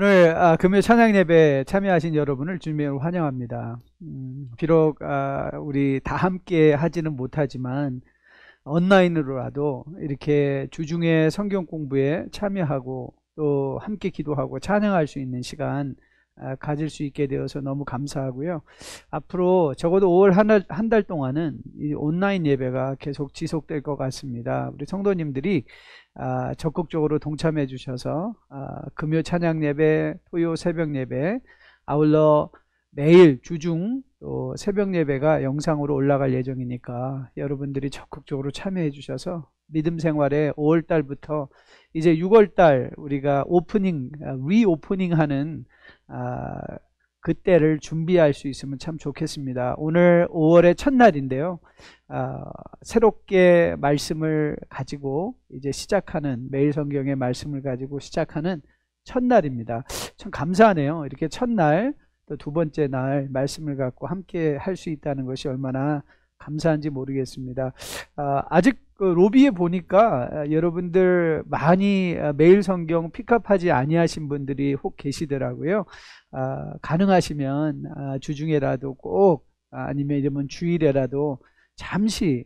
오늘 금요 찬양 예배 참여하신 여러분을 주님으로 환영합니다. 비록 우리 다 함께 하지는 못하지만 온라인으로라도 이렇게 주중에 성경 공부에 참여하고 또 함께 기도하고 찬양할 수 있는 시간 가질 수 있게 되어서 너무 감사하고요. 앞으로 적어도 5월 한 달 동안은 이 온라인 예배가 계속 지속될 것 같습니다. 우리 성도님들이 적극적으로 동참해 주셔서 금요 찬양 예배, 토요 새벽 예배, 아울러 매일 주중 또 새벽 예배가 영상으로 올라갈 예정이니까 여러분들이 적극적으로 참여해 주셔서 믿음 생활에 5월 달부터 이제 6월 달 우리가 리오프닝 하는 그때를 준비할 수 있으면 참 좋겠습니다. 오늘 5월의 첫날인데요. 새롭게 말씀을 가지고 이제 시작하는, 매일 성경의 말씀을 가지고 시작하는 첫날입니다. 참 감사하네요. 이렇게 첫날 또 두 번째 날 말씀을 갖고 함께 할 수 있다는 것이 얼마나 감사한지 모르겠습니다. 아직 그 로비에 보니까 여러분들 많이 매일 성경 픽업하지 아니하신 분들이 혹 계시더라고요. 가능하시면 주중에라도 꼭 아니면 이러면 주일에라도 잠시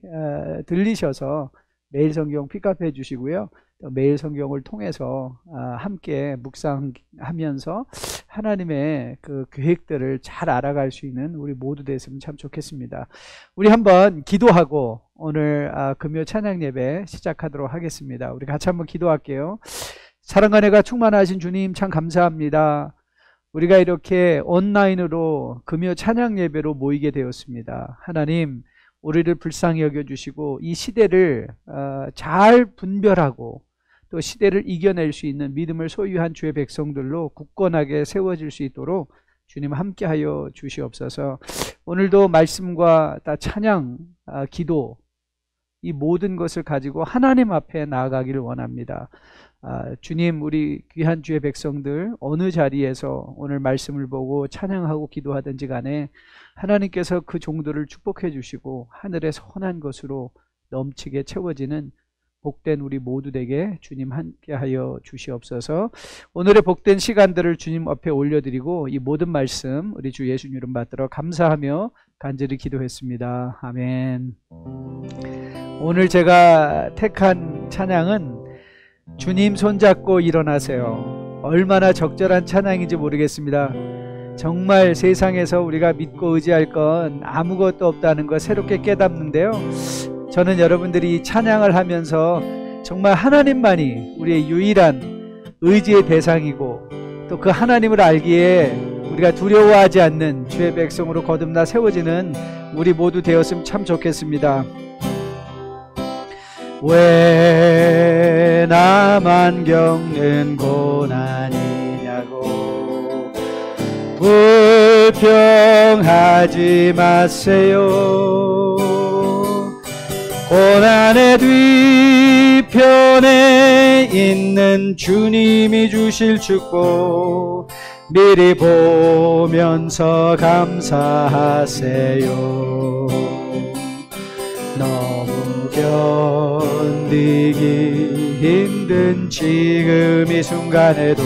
들리셔서 매일 성경 픽업해 주시고요. 또 매일 성경을 통해서 함께 묵상하면서 하나님의 그 계획들을 잘 알아갈 수 있는 우리 모두 됐으면 참 좋겠습니다. 우리 한번 기도하고 오늘 금요 찬양 예배 시작하도록 하겠습니다. 우리 같이 한번 기도할게요. 사랑과 은혜가 충만하신 주님 참 감사합니다. 우리가 이렇게 온라인으로 금요 찬양 예배로 모이게 되었습니다. 하나님, 우리를 불쌍히 여겨주시고 이 시대를 잘 분별하고 또 시대를 이겨낼 수 있는 믿음을 소유한 주의 백성들로 굳건하게 세워질 수 있도록 주님 함께하여 주시옵소서. 오늘도 말씀과 찬양, 기도 이 모든 것을 가지고 하나님 앞에 나아가기를 원합니다. 주님, 우리 귀한 주의 백성들 어느 자리에서 오늘 말씀을 보고 찬양하고 기도하든지 간에 하나님께서 그 종들을 축복해 주시고 하늘의 선한 것으로 넘치게 채워지는 복된 우리 모두 되게 주님 함께하여 주시옵소서. 오늘의 복된 시간들을 주님 앞에 올려드리고 이 모든 말씀 우리 주 예수 이름 받들어 감사하며 간절히 기도했습니다. 아멘. 오늘 제가 택한 찬양은 주님 손잡고 일어나세요. 얼마나 적절한 찬양인지 모르겠습니다. 정말 세상에서 우리가 믿고 의지할 건 아무것도 없다는 걸 새롭게 깨닫는데요. 저는 여러분들이 찬양을 하면서 정말 하나님만이 우리의 유일한 의지의 대상이고 또 그 하나님을 알기에 우리가 두려워하지 않는 주의 백성으로 거듭나 세워지는 우리 모두 되었으면 참 좋겠습니다. 왜 나만 겪는 고난이냐고 불평하지 마세요. 고난의 뒤편에 있는 주님이 주실 축복 미리 보면서 감사하세요. 너무 견디기 힘든 지금 이 순간에도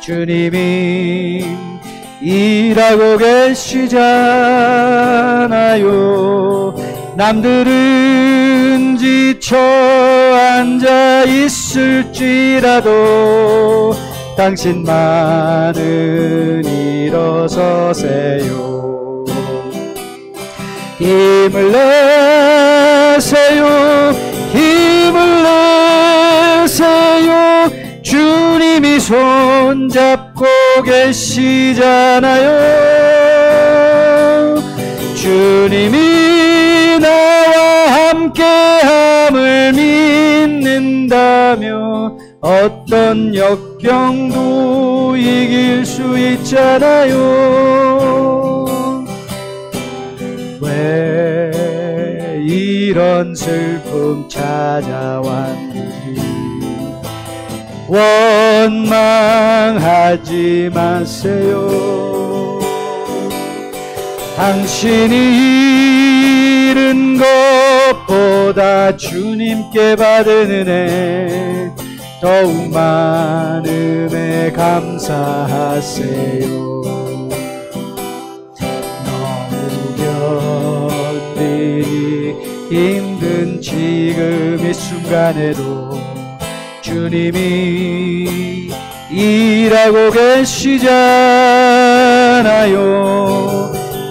주님이 일하고 계시잖아요. 남들은 지쳐 앉아 있을지라도 당신만은 일어서세요. 힘을 내세요. 힘을 내세요. 주님이 손잡고 계시잖아요. 주님이 나와 함께함을 믿는다며 어떤 역경도 이길 수 있잖아요. 왜 이런 슬픔 찾아왔는지 원망하지 마세요. 당신이 잃은 것보다 주님께 받은 은혜 더욱 많음에 감사하세요. 너무 견디기 힘든 지금 이 순간에도 주님이 일하고 계시잖아요.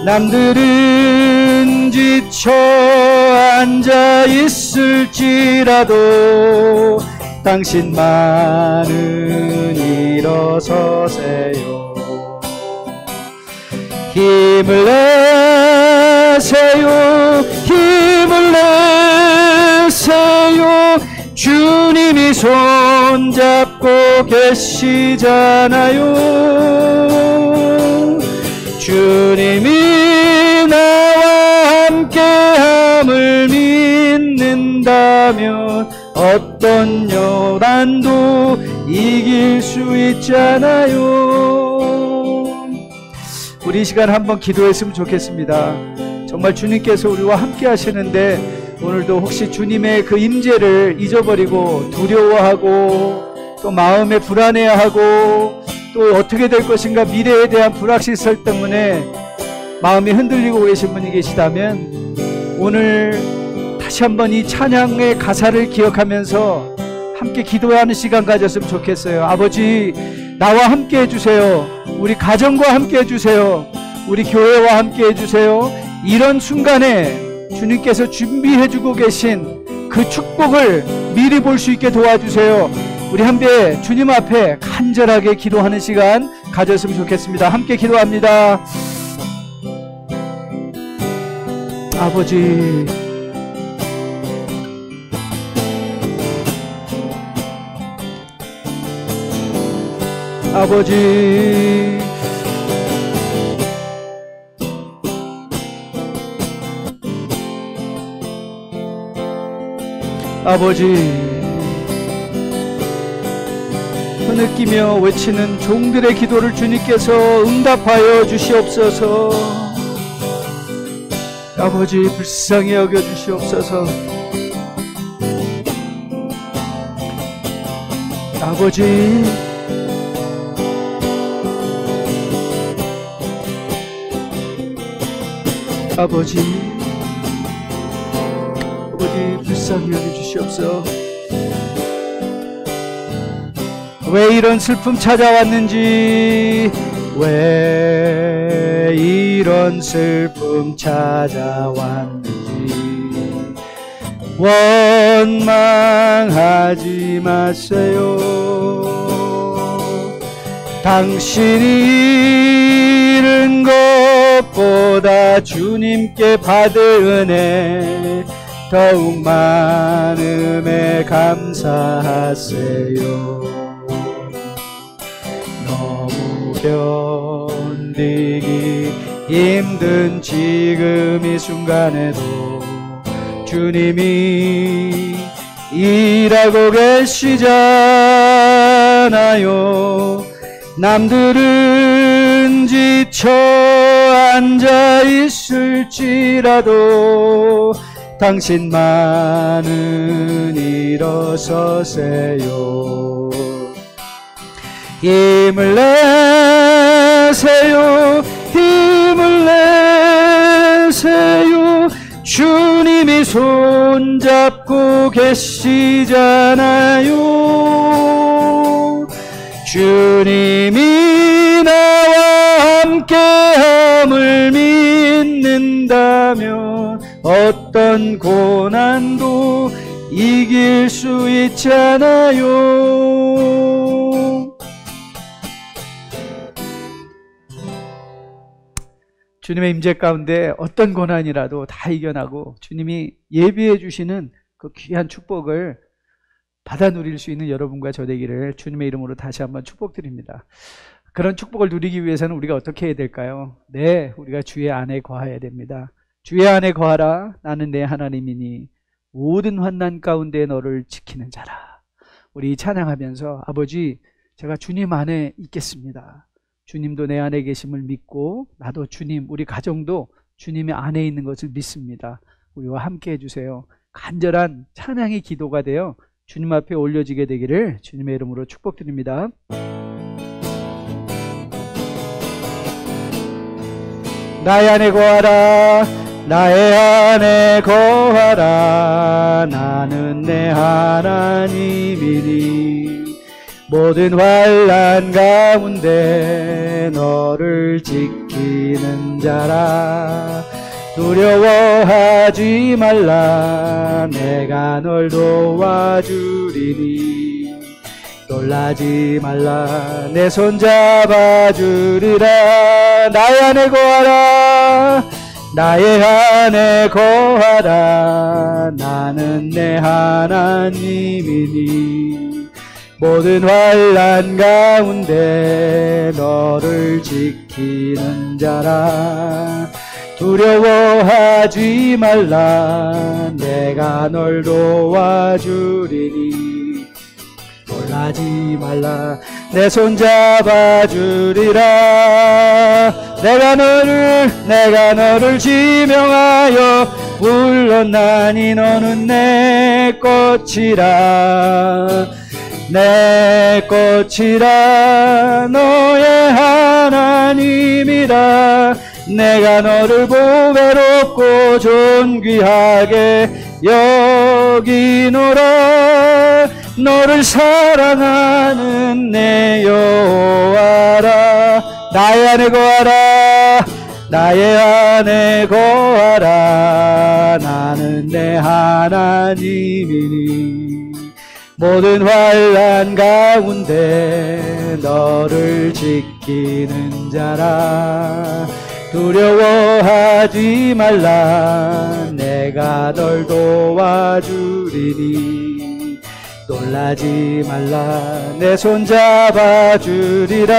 남들은 지쳐 앉아 있을지라도 당신만은 일어서세요. 힘을 내세요. 힘을 내세요. 주님이 손잡고 계시잖아요. 주님이 나와 함께함을 믿는다면 어떤 요란도 이길 수 있잖아요. 우리 이 시간 한번 기도했으면 좋겠습니다. 정말 주님께서 우리와 함께 하시는데 오늘도 혹시 주님의 그 임재를 잊어버리고 두려워하고 또 마음에 불안해하고 또 어떻게 될 것인가 미래에 대한 불확실성 때문에 마음이 흔들리고 계신 분이 계시다면 오늘 다시 한번 이 찬양의 가사를 기억하면서 함께 기도하는 시간 가졌으면 좋겠어요. 아버지, 나와 함께 해주세요. 우리 가정과 함께 해주세요. 우리 교회와 함께 해주세요. 이런 순간에 주님께서 준비해주고 계신 그 축복을 미리 볼 수 있게 도와주세요. 우리 함께 주님 앞에 간절하게 기도하는 시간 가졌으면 좋겠습니다. 함께 기도합니다. 아버지, 아버지, 아버지, 흐느끼며 외치는 종들의 기도를 주님께서 응답하여 주시옵소서. 아버지, 불쌍히 여겨 주시옵소서. 아버지, 아버지, 아버지, 불쌍히 여겨 주시옵소서. 왜 이런 슬픔 찾아왔는지, 왜 이런 슬픔 찾아왔는지 원망하지 마세요. 당신이 잃은 것보다 주님께 받을 은혜 더욱 많음에 감사하세요. 너무 견디기 힘든 지금 이 순간에도 주님이 일하고 계시잖아요. 남들은 지쳐 앉아 있을지라도 당신만은 일어서세요. 힘을 내세요. 힘을 내세요. 주님이 손잡고 계시잖아요. 주님이 나와 함께함을 믿는다면 어떤 고난도 이길 수 있잖아요. 주님의 임재 가운데 어떤 고난이라도 다 이겨나고 주님이 예비해 주시는 그 귀한 축복을 받아 누릴 수 있는 여러분과 저 되기를 주님의 이름으로 다시 한번 축복드립니다. 그런 축복을 누리기 위해서는 우리가 어떻게 해야 될까요? 네, 우리가 주의 안에 거하여야 됩니다. 주의 안에 거하라. 나는 내 하나님이니 모든 환난 가운데 너를 지키는 자라. 우리 찬양하면서 아버지, 제가 주님 안에 있겠습니다. 주님도 내 안에 계심을 믿고 나도 주님, 우리 가정도 주님의 안에 있는 것을 믿습니다. 우리와 함께 해주세요. 간절한 찬양의 기도가 되어 주님 앞에 올려지게 되기를 주님의 이름으로 축복드립니다. 나의 안에 거하라, 나의 안에 거하라. 나는 내 하나님이니 모든 환난 가운데 너를 지키는 자라. 두려워하지 말라, 내가 널 도와주리니. 놀라지 말라, 내 손 잡아주리라. 나의 안에 거하라, 나의 안에 거하라. 나는 내 하나님이니 모든 환난 가운데 너를 지키는 자라. 두려워하지 말라, 내가 널 도와주리니. 놀라지 말라, 내 손 잡아주리라. 내가 너를 지명하여 불렀나니 너는 내 꽃이라. 내 꽃이라, 너의 하나님이라. 내가 너를 보배롭고 존귀하게 여기노라. 너를 사랑하는 내 여호와라. 나의 안에 거하라, 나의 안에 거하라. 나는 내 하나님이니 모든 환난 가운데 너를 지키는 자라. 두려워하지 말라, 내가 널 도와주리니. 놀라지 말라, 내 손 잡아주리라.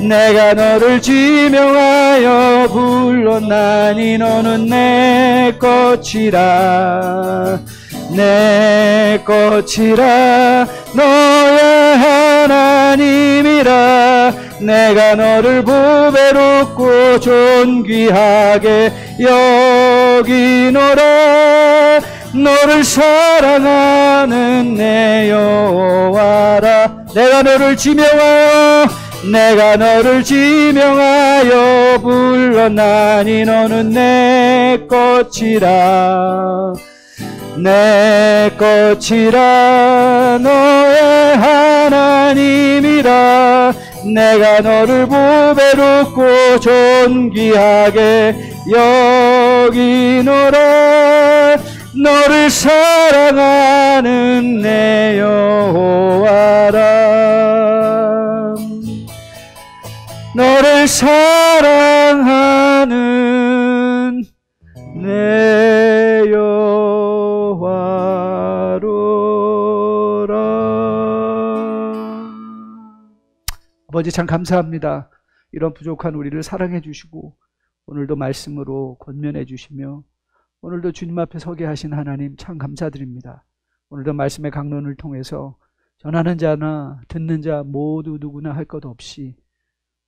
내가 너를 지명하여 불렀나니 너는 내 꽃이라. 내 꽃이라, 너의 하나님이라. 내가 너를 보배롭고 존귀하게 여기노라. 너를 사랑하는 내 여호와라. 내가 너를 지명하여 불렀나니 너는 내 꽃이라. 내 꽃이라, 너의 하나님이라. 내가 너를 보배롭고 존귀하게 여기노라. 너를 사랑하는 내 여호와라. 너를 사랑하는 내 여호와로라. 아버지 참 감사합니다. 이런 부족한 우리를 사랑해 주시고 오늘도 말씀으로 권면해 주시며 오늘도 주님 앞에 서게 하신 하나님 참 감사드립니다. 오늘도 말씀의 강론을 통해서 전하는 자나 듣는 자 모두 누구나 할 것 없이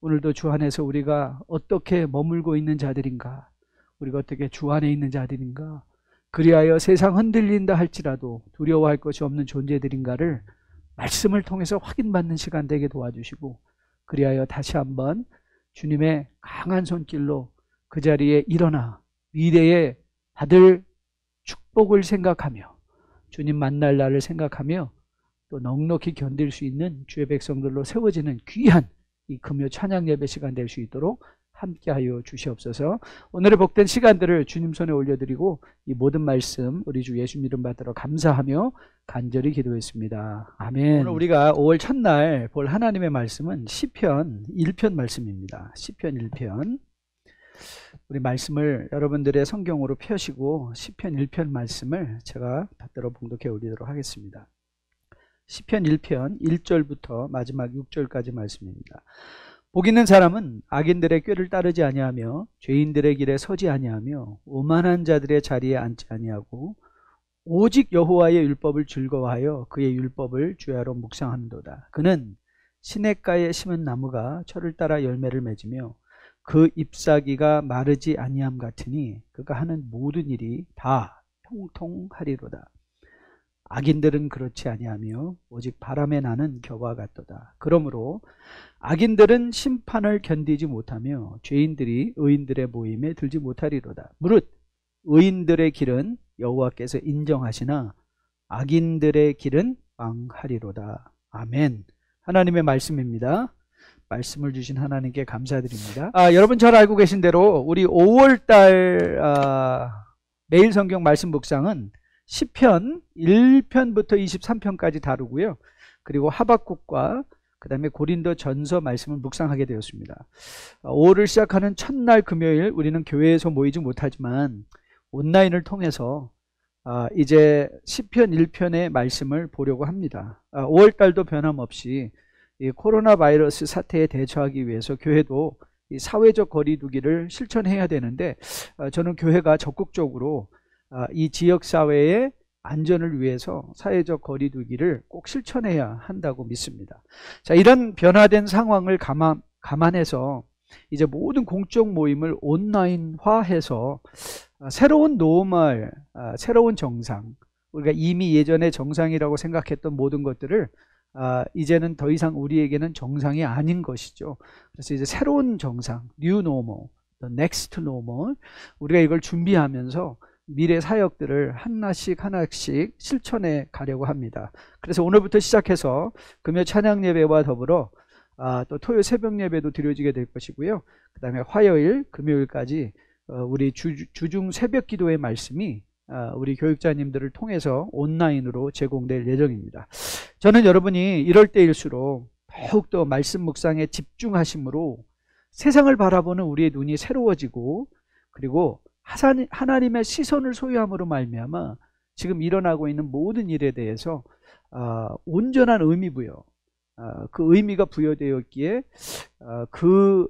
오늘도 주 안에서 우리가 어떻게 머물고 있는 자들인가, 우리가 어떻게 주 안에 있는 자들인가, 그리하여 세상 흔들린다 할지라도 두려워할 것이 없는 존재들인가를 말씀을 통해서 확인받는 시간 되게 도와주시고, 그리하여 다시 한번 주님의 강한 손길로 그 자리에 일어나 미래의 받을 축복을 생각하며 주님 만날 날을 생각하며 또 넉넉히 견딜 수 있는 주의 백성들로 세워지는 귀한 이 금요 찬양 예배 시간 될 수 있도록 함께하여 주시옵소서. 오늘의 복된 시간들을 주님 손에 올려드리고 이 모든 말씀 우리 주 예수 이름 받들어 감사하며 간절히 기도했습니다. 아멘. 오늘 우리가 5월 첫날 볼 하나님의 말씀은 시편 1편 말씀입니다. 시편 1편. 우리 말씀을 여러분들의 성경으로 펴시고 시편 1편 말씀을 제가 받들어 봉독해 올리도록 하겠습니다. 시편 1편 1절부터 마지막 6절까지 말씀입니다. 복 있는 사람은 악인들의 꾀를 따르지 아니하며 죄인들의 길에 서지 아니하며 오만한 자들의 자리에 앉지 아니하고 오직 여호와의 율법을 즐거워하여 그의 율법을 주야로 묵상하는도다. 그는 시냇가에 심은 나무가 철을 따라 열매를 맺으며 그 잎사귀가 마르지 아니함 같으니 그가 하는 모든 일이 다 형통하리로다. 악인들은 그렇지 아니하며 오직 바람에 나는 겨와 같도다. 그러므로 악인들은 심판을 견디지 못하며 죄인들이 의인들의 모임에 들지 못하리로다. 무릇 의인들의 길은 여호와께서 인정하시나 악인들의 길은 망하리로다. 아멘. 하나님의 말씀입니다. 말씀을 주신 하나님께 감사드립니다. 여러분 잘 알고 계신 대로 우리 5월달 매일 성경 말씀 묵상은 시편 1편부터 23편까지 다루고요. 그리고 하박국과 그 다음에 고린도 전서 말씀을 묵상하게 되었습니다. 5월을 시작하는 첫날 금요일 우리는 교회에서 모이지 못하지만 온라인을 통해서 이제 시편 1편의 말씀을 보려고 합니다. 5월달도 변함없이 이 코로나 바이러스 사태에 대처하기 위해서 교회도 이 사회적 거리두기를 실천해야 되는데 저는 교회가 적극적으로 이 지역사회의 안전을 위해서 사회적 거리두기를 꼭 실천해야 한다고 믿습니다. 자, 이런 변화된 상황을 감안해서 이제 모든 공적 모임을 온라인화해서 새로운 노멀, 새로운 정상, 우리가 이미 예전에 정상이라고 생각했던 모든 것들을 이제는 더 이상 우리에게는 정상이 아닌 것이죠. 그래서 이제 새로운 정상, new normal, the next normal, 우리가 이걸 준비하면서 미래 사역들을 하나씩 실천해 가려고 합니다. 그래서 오늘부터 시작해서 금요 찬양 예배와 더불어 또 토요일 새벽 예배도 드려지게 될 것이고요. 그 다음에 화요일, 금요일까지 우리 주중 새벽 기도의 말씀이 우리 교육자님들을 통해서 온라인으로 제공될 예정입니다. 저는 여러분이 이럴 때일수록 더욱더 말씀 묵상에 집중하심으로 세상을 바라보는 우리의 눈이 새로워지고 그리고 하나님의 시선을 소유함으로 말미암아 지금 일어나고 있는 모든 일에 대해서 온전한 의미 부여, 그 의미가 부여되었기에 그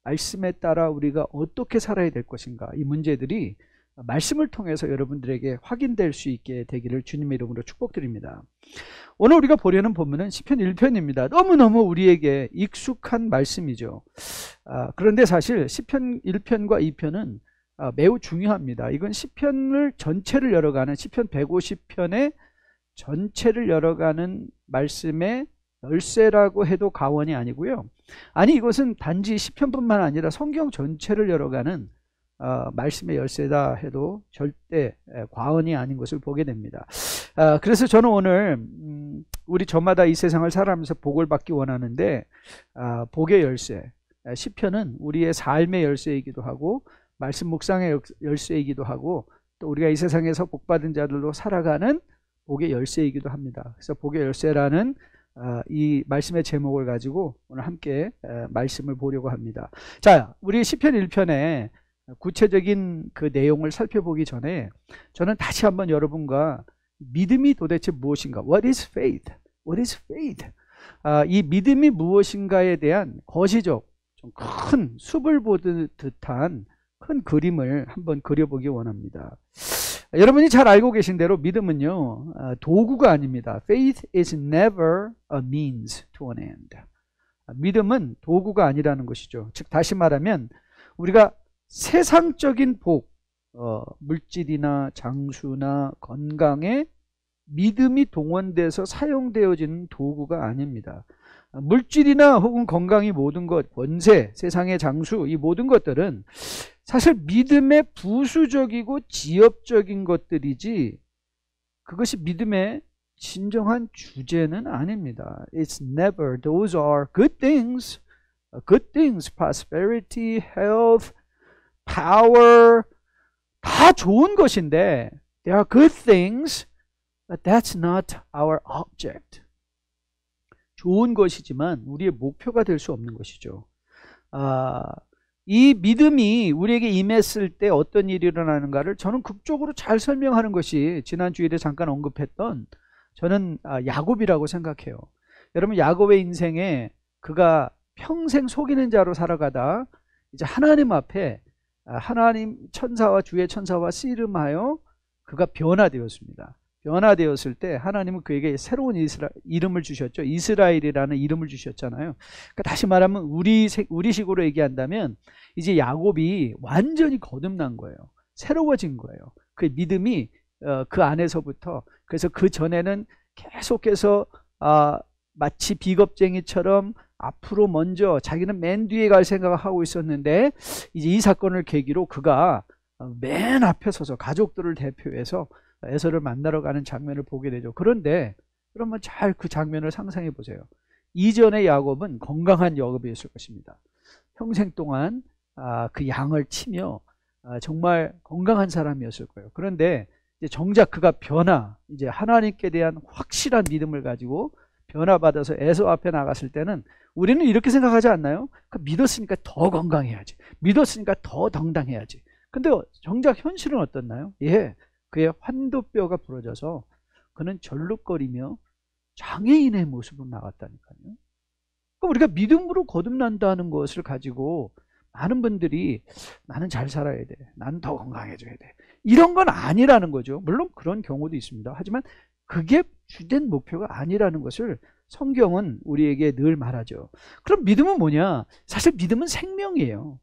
말씀에 따라 우리가 어떻게 살아야 될 것인가, 이 문제들이 말씀을 통해서 여러분들에게 확인될 수 있게 되기를 주님의 이름으로 축복드립니다. 오늘 우리가 보려는 본문은 시편 1편입니다. 너무너무 우리에게 익숙한 말씀이죠. 그런데 사실 시편 1편과 2편은 매우 중요합니다. 이건 시편을 전체를 열어가는, 시편 150편의 전체를 열어가는 말씀의 열쇠라고 해도 과언이 아니고요. 아니, 이것은 단지 시편뿐만 아니라 성경 전체를 열어가는 말씀의 열쇠다 해도 절대 과언이 아닌 것을 보게 됩니다. 그래서 저는 오늘 우리 저마다 이 세상을 살아가면서 복을 받기 원하는데 복의 열쇠, 시편은 우리의 삶의 열쇠이기도 하고 말씀 묵상의 열쇠이기도 하고 또 우리가 이 세상에서 복받은 자들로 살아가는 복의 열쇠이기도 합니다. 그래서 복의 열쇠라는 이 말씀의 제목을 가지고 오늘 함께 말씀을 보려고 합니다. 자, 우리 시편 1편에 구체적인 그 내용을 살펴보기 전에 저는 다시 한번 여러분과 믿음이 도대체 무엇인가? What is faith? What is faith? 이 믿음이 무엇인가에 대한 거시적, 좀 큰 숲을 보듯 듯한 큰 그림을 한번 그려보기 원합니다. 여러분이 잘 알고 계신 대로 믿음은요, 도구가 아닙니다. Faith is never a means to an end. 믿음은 도구가 아니라는 것이죠. 즉 다시 말하면 우리가 세상적인 복, 물질이나 장수나 건강에 믿음이 동원돼서 사용되어지는 도구가 아닙니다. 물질이나 혹은 건강이 모든 것, 권세, 세상의 장수, 이 모든 것들은 사실 믿음의 부수적이고 지엽적인 것들이지 그것이 믿음의 진정한 주제는 아닙니다. It's never. Those are good things. Good things. Prosperity, health, power. 다 좋은 것인데 they are good things, but that's not our object. 좋은 것이지만 우리의 목표가 될 수 없는 것이죠. 이 믿음이 우리에게 임했을 때 어떤 일이 일어나는가를 저는 극적으로 잘 설명하는 것이 지난 주일에 잠깐 언급했던 저는 야곱이라고 생각해요. 여러분, 야곱의 인생에 그가 평생 속이는 자로 살아가다 이제 하나님 앞에 하나님 천사와 주의 천사와 씨름하여 그가 변화되었습니다. 변화되었을 때 하나님은 그에게 새로운 이름을 주셨죠. 이스라엘이라는 이름을 주셨잖아요. 그러니까 다시 말하면 우리식으로 얘기한다면 이제 야곱이 완전히 거듭난 거예요. 새로워진 거예요. 그 믿음이 그 안에서부터 그래서 그 전에는 계속해서 마치 비겁쟁이처럼 앞으로 먼저 자기는 맨 뒤에 갈 생각을 하고 있었는데 이제 이 사건을 계기로 그가 맨 앞에 서서 가족들을 대표해서 에서를 만나러 가는 장면을 보게 되죠. 그런데 그러면 잘 그 장면을 상상해 보세요. 이전의 야곱은 건강한 야곱이었을 것입니다. 평생 동안 그 양을 치며 정말 건강한 사람이었을 거예요. 그런데 이제 정작 그가 이제 하나님께 대한 확실한 믿음을 가지고 변화받아서 에서 앞에 나갔을 때는 우리는 이렇게 생각하지 않나요? 믿었으니까 더 건강해야지. 믿었으니까 더 당당해야지. 근데 정작 현실은 어떻나요? 예, 그의 환도뼈가 부러져서 그는 절룩거리며 장애인의 모습으로 나갔다니까요. 그러니까 우리가 믿음으로 거듭난다는 것을 가지고 많은 분들이 나는 잘 살아야 돼. 나는 더 건강해져야 돼. 이런 건 아니라는 거죠. 물론 그런 경우도 있습니다. 하지만 그게 주된 목표가 아니라는 것을 성경은 우리에게 늘 말하죠. 그럼 믿음은 뭐냐? 사실 믿음은 생명이에요.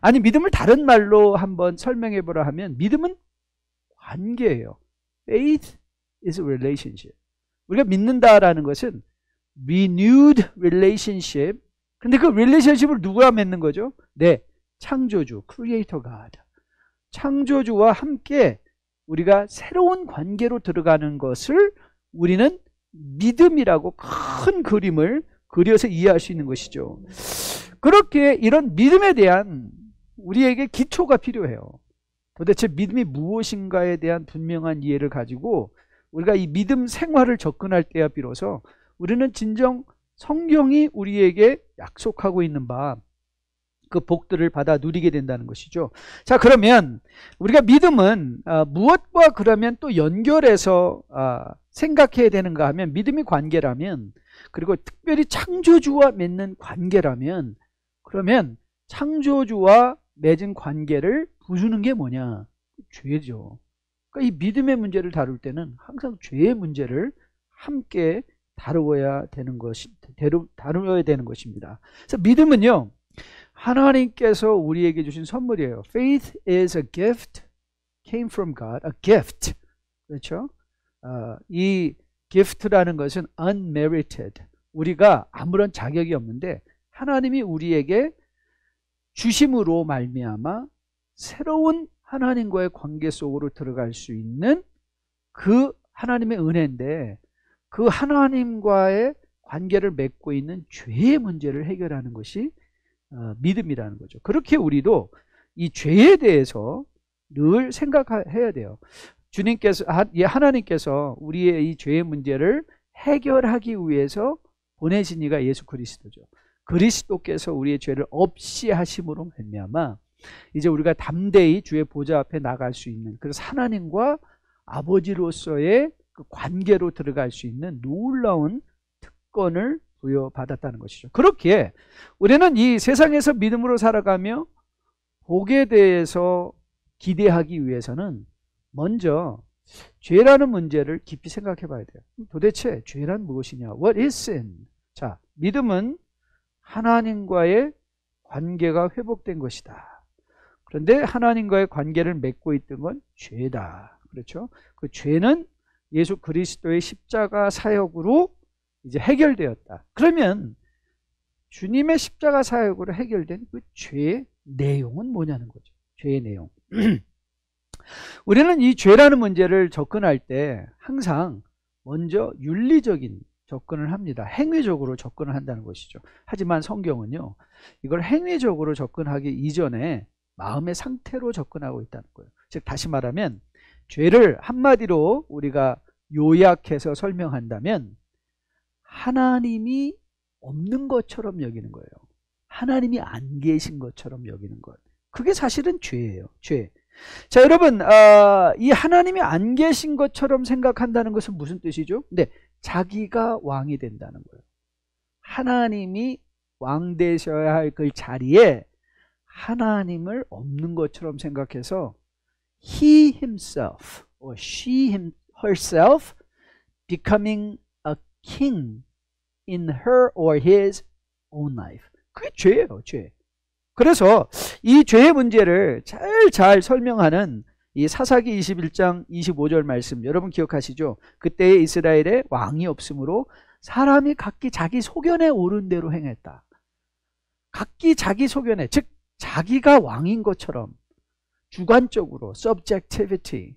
아니, 믿음을 다른 말로 한번 설명해 보라 하면 믿음은 관계예요. Faith is a relationship. 우리가 믿는다라는 것은 renewed relationship. 근데 그 relationship을 누구와 맺는 거죠? 네, 창조주, Creator God. 창조주와 함께 우리가 새로운 관계로 들어가는 것을 우리는 믿음이라고 큰 그림을 그려서 이해할 수 있는 것이죠. 그렇게 이런 믿음에 대한 우리에게 기초가 필요해요. 도대체 믿음이 무엇인가에 대한 분명한 이해를 가지고 우리가 이 믿음 생활을 접근할 때야 비로소 우리는 진정 성경이 우리에게 약속하고 있는 바 그 복들을 받아 누리게 된다는 것이죠. 자, 그러면 우리가 믿음은 무엇과 그러면 또 연결해서 생각해야 되는가 하면 믿음이 관계라면, 그리고 특별히 창조주와 맺는 관계라면, 그러면 창조주와 맺은 관계를 부수는 게 뭐냐? 죄죠. 그러니까 이 믿음의 문제를 다룰 때는 항상 죄의 문제를 함께 다루어야 되는 것입니다. 그래서 믿음은요, 하나님께서 우리에게 주신 선물이에요. Faith is a gift, came from God, a gift. 그렇죠? 이 gift라는 것은 unmerited. 우리가 아무런 자격이 없는데 하나님이 우리에게 주심으로 말미암아 새로운 하나님과의 관계 속으로 들어갈 수 있는 그 하나님의 은혜인데, 그 하나님과의 관계를 맺고 있는 죄의 문제를 해결하는 것이 믿음이라는 거죠. 그렇게 우리도 이 죄에 대해서 늘 생각해야 돼요. 하나님께서 우리의 이 죄의 문제를 해결하기 위해서 보내신 이가 예수 그리스도죠. 그리스도께서 우리의 죄를 없이 하심으로 말미암아 이제 우리가 담대히 주의 보좌 앞에 나갈 수 있는, 그래서 하나님과 아버지로서의 그 관계로 들어갈 수 있는 놀라운 특권을 부여받았다는 것이죠. 그렇게 우리는 이 세상에서 믿음으로 살아가며 복에 대해서 기대하기 위해서는 먼저 죄라는 문제를 깊이 생각해 봐야 돼요. 도대체 죄란 무엇이냐? What is sin? 자, 믿음은 하나님과의 관계가 회복된 것이다. 그런데 하나님과의 관계를 맺고 있던 건 죄다. 그렇죠? 그 죄는 예수 그리스도의 십자가 사역으로 이제 해결되었다. 그러면 주님의 십자가 사역으로 해결된 그 죄의 내용은 뭐냐는 거죠. 죄의 내용. 우리는 이 죄라는 문제를 접근할 때 항상 먼저 윤리적인 접근을 합니다. 행위적으로 접근을 한다는 것이죠. 하지만 성경은요, 이걸 행위적으로 접근하기 이전에 마음의 상태로 접근하고 있다는 거예요. 즉 다시 말하면 죄를 한마디로 우리가 요약해서 설명한다면 하나님이 없는 것처럼 여기는 거예요. 하나님이 안 계신 것처럼 여기는 것. 그게 사실은 죄예요. 죄. 자, 여러분, 이 하나님이 안 계신 것처럼 생각한다는 것은 무슨 뜻이죠? 네, 자기가 왕이 된다는 거예요. 하나님이 왕 되셔야 할 그 자리에 하나님을 없는 것처럼 생각해서 he himself or she herself becoming a king in her or his own life. 그게 죄예요, 죄. 그래서 이 죄의 문제를 잘 설명하는 이 사사기 21장 25절 말씀 여러분 기억하시죠? 그때에 이스라엘에 왕이 없으므로 사람이 각기 자기 소견에 오른 대로 행했다. 각기 자기 소견에, 즉 자기가 왕인 것처럼 주관적으로 subjectivity,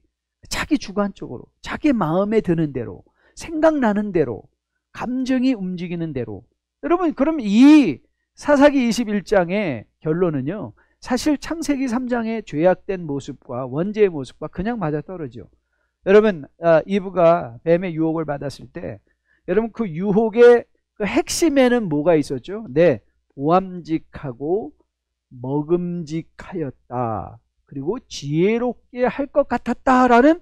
자기 주관적으로 자기 마음에 드는 대로 생각나는 대로 감정이 움직이는 대로. 여러분 그럼 이 사사기 21장의 결론은요, 사실 창세기 3장의 죄악된 모습과 원죄의 모습과 그냥 맞아떨어져. 여러분 이브가 뱀의 유혹을 받았을 때 여러분 그 유혹의 그 핵심에는 뭐가 있었죠? 네, 보암직하고 먹음직하였다. 그리고 지혜롭게 할 것 같았다라는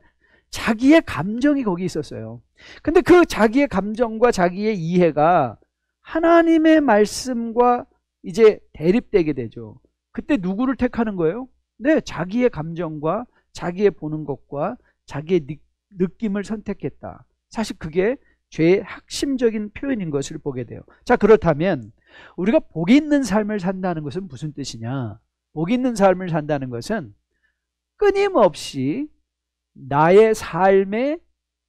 자기의 감정이 거기 있었어요. 근데 그 자기의 감정과 자기의 이해가 하나님의 말씀과 이제 대립되게 되죠. 그때 누구를 택하는 거예요? 네, 자기의 감정과 자기의 보는 것과 자기의 느낌을 선택했다. 사실 그게 죄의 핵심적인 표현인 것을 보게 돼요. 자, 그렇다면 우리가 복 있는 삶을 산다는 것은 무슨 뜻이냐? 복 있는 삶을 산다는 것은 끊임없이 나의 삶의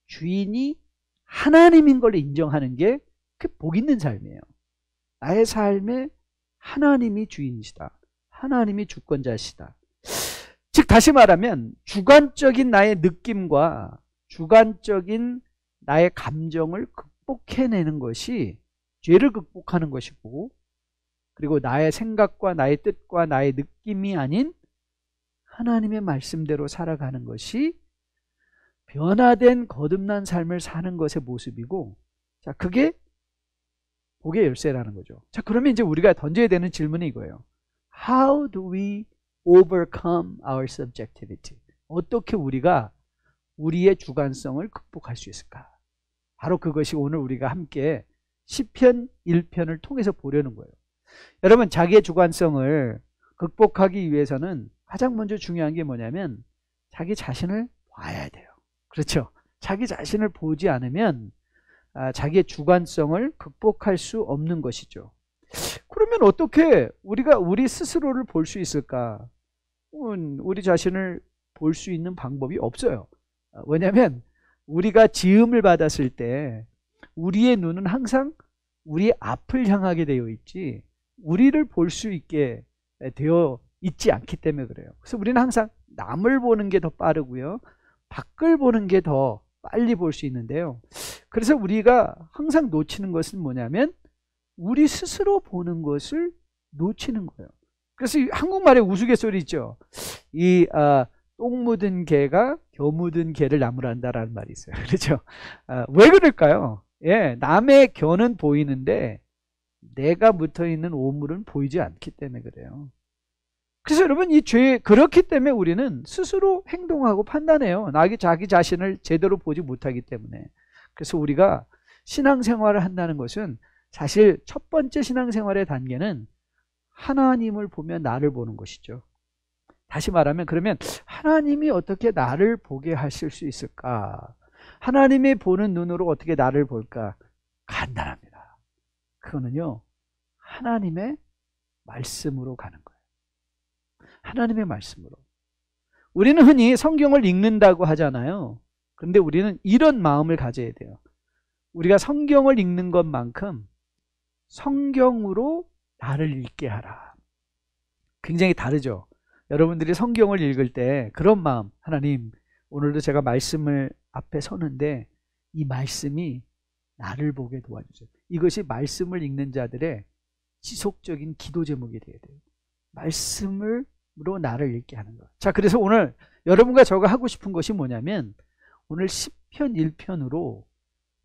주인이 하나님인 걸 인정하는 게 그 복 있는 삶이에요. 나의 삶에 하나님이 주인이시다. 하나님이 주권자시다. 즉 다시 말하면 주관적인 나의 느낌과 주관적인 나의 감정을 극복해내는 것이 죄를 극복하는 것이고, 그리고 나의 생각과 나의 뜻과 나의 느낌이 아닌 하나님의 말씀대로 살아가는 것이 변화된 거듭난 삶을 사는 것의 모습이고, 자, 그게 복의 열쇠라는 거죠. 자, 그러면 이제 우리가 던져야 되는 질문이 이거예요. How do we overcome our subjectivity? 어떻게 우리가 우리의 주관성을 극복할 수 있을까? 바로 그것이 오늘 우리가 함께 시편 1편을 통해서 보려는 거예요. 여러분, 자기의 주관성을 극복하기 위해서는 가장 먼저 중요한 게 뭐냐면 자기 자신을 봐야 돼요. 그렇죠? 자기 자신을 보지 않으면 자기의 주관성을 극복할 수 없는 것이죠. 그러면 어떻게 우리가 우리 스스로를 볼 수 있을까? 우리 자신을 볼 수 있는 방법이 없어요. 왜냐하면 우리가 지음을 받았을 때 우리의 눈은 항상 우리 앞을 향하게 되어 있지 우리를 볼 수 있게 되어 있지 않기 때문에 그래요. 그래서 우리는 항상 남을 보는 게 더 빠르고요, 밖을 보는 게 더 빨리 볼 수 있는데요. 그래서 우리가 항상 놓치는 것은 뭐냐면 우리 스스로 보는 것을 놓치는 거예요. 그래서 한국말에 우스갯소리 있죠. 똥 묻은 개가 겨 묻은 개를 나무란다라는 말이 있어요. 그렇죠? 왜 그럴까요? 예, 남의 겨는 보이는데 내가 묻어 있는 오물은 보이지 않기 때문에 그래요. 그래서 여러분 이 죄, 그렇기 때문에 우리는 스스로 행동하고 판단해요. 자기 자신을 제대로 보지 못하기 때문에. 그래서 우리가 신앙생활을 한다는 것은 사실 첫 번째 신앙생활의 단계는 하나님을 보며 나를 보는 것이죠. 다시 말하면 그러면 하나님이 어떻게 나를 보게 하실 수 있을까? 하나님이 보는 눈으로 어떻게 나를 볼까? 간단합니다. 그거는요, 하나님의 말씀으로 가는 거예요. 하나님의 말씀으로. 우리는 흔히 성경을 읽는다고 하잖아요. 그런데 우리는 이런 마음을 가져야 돼요. 우리가 성경을 읽는 것만큼 성경으로 나를 읽게 하라. 굉장히 다르죠. 여러분들이 성경을 읽을 때 그런 마음, 하나님 오늘도 제가 말씀을 앞에 서는데 이 말씀이 나를 보게 도와주세요. 이것이 말씀을 읽는 자들의 지속적인 기도 제목이 되어야 돼요. 말씀으로 나를 읽게 하는 것. 자, 그래서 오늘 여러분과 저가 하고 싶은 것이 뭐냐면 오늘 시편 1편으로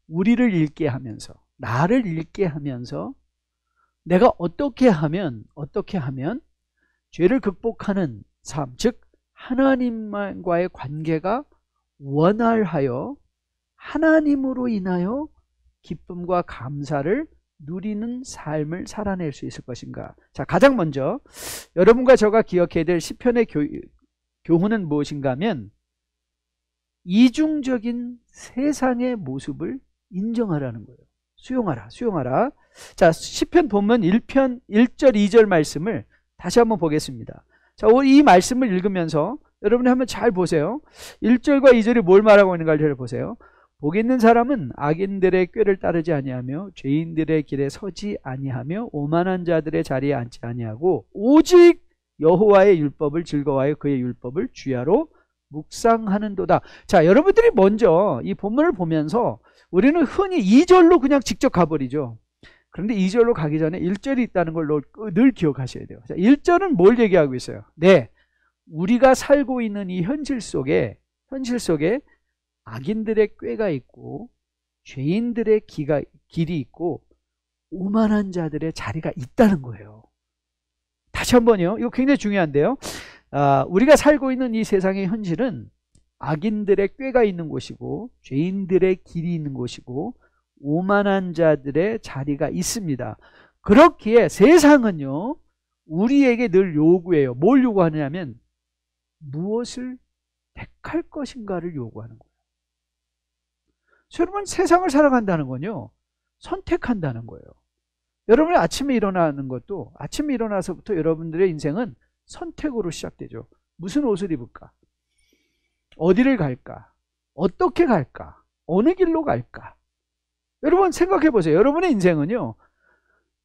우리를 읽게 하면서, 나를 읽게 하면서 내가 어떻게 하면 죄를 극복하는 삶, 즉 하나님과의 관계가 원활하여 하나님으로 인하여 기쁨과 감사를 누리는 삶을 살아낼 수 있을 것인가. 자, 가장 먼저 여러분과 저가 기억해야 될 시편의 교훈은 무엇인가 하면 이중적인 세상의 모습을 인정하라는 거예요. 수용하라. 자, 시편 본문 1편 1절 2절 말씀을 다시 한번 보겠습니다. 자, 이 말씀을 읽으면서 여러분이 한번 잘 보세요. 1절과 2절이 뭘 말하고 있는가를 잘 보세요. 복 있는 사람은 악인들의 꾀를 따르지 아니하며 죄인들의 길에 서지 아니하며 오만한 자들의 자리에 앉지 아니하고 오직 여호와의 율법을 즐거워하여 그의 율법을 주야로 묵상하는도다. 자, 여러분들이 먼저 이 본문을 보면서 우리는 흔히 2절로 그냥 직접 가버리죠. 그런데 2절로 가기 전에 1절이 있다는 걸 늘 기억하셔야 돼요. 자, 1절은 뭘 얘기하고 있어요? 네, 우리가 살고 있는 이 현실 속에 악인들의 꾀가 있고 죄인들의 길이 있고 오만한 자들의 자리가 있다는 거예요. 다시 한번요. 이거 굉장히 중요한데요. 우리가 살고 있는 이 세상의 현실은 악인들의 꾀가 있는 곳이고 죄인들의 길이 있는 곳이고 오만한 자들의 자리가 있습니다. 그렇기에 세상은요, 우리에게 늘 요구해요. 뭘 요구하느냐면 무엇을 택할 것인가를 요구하는 거예요. 여러분, 세상을 살아간다는 건요, 선택한다는 거예요. 여러분이 아침에 일어나는 것도 아침에 일어나서부터 여러분들의 인생은 선택으로 시작되죠. 무슨 옷을 입을까? 어디를 갈까? 어떻게 갈까? 어느 길로 갈까? 여러분 생각해 보세요. 여러분의 인생은요,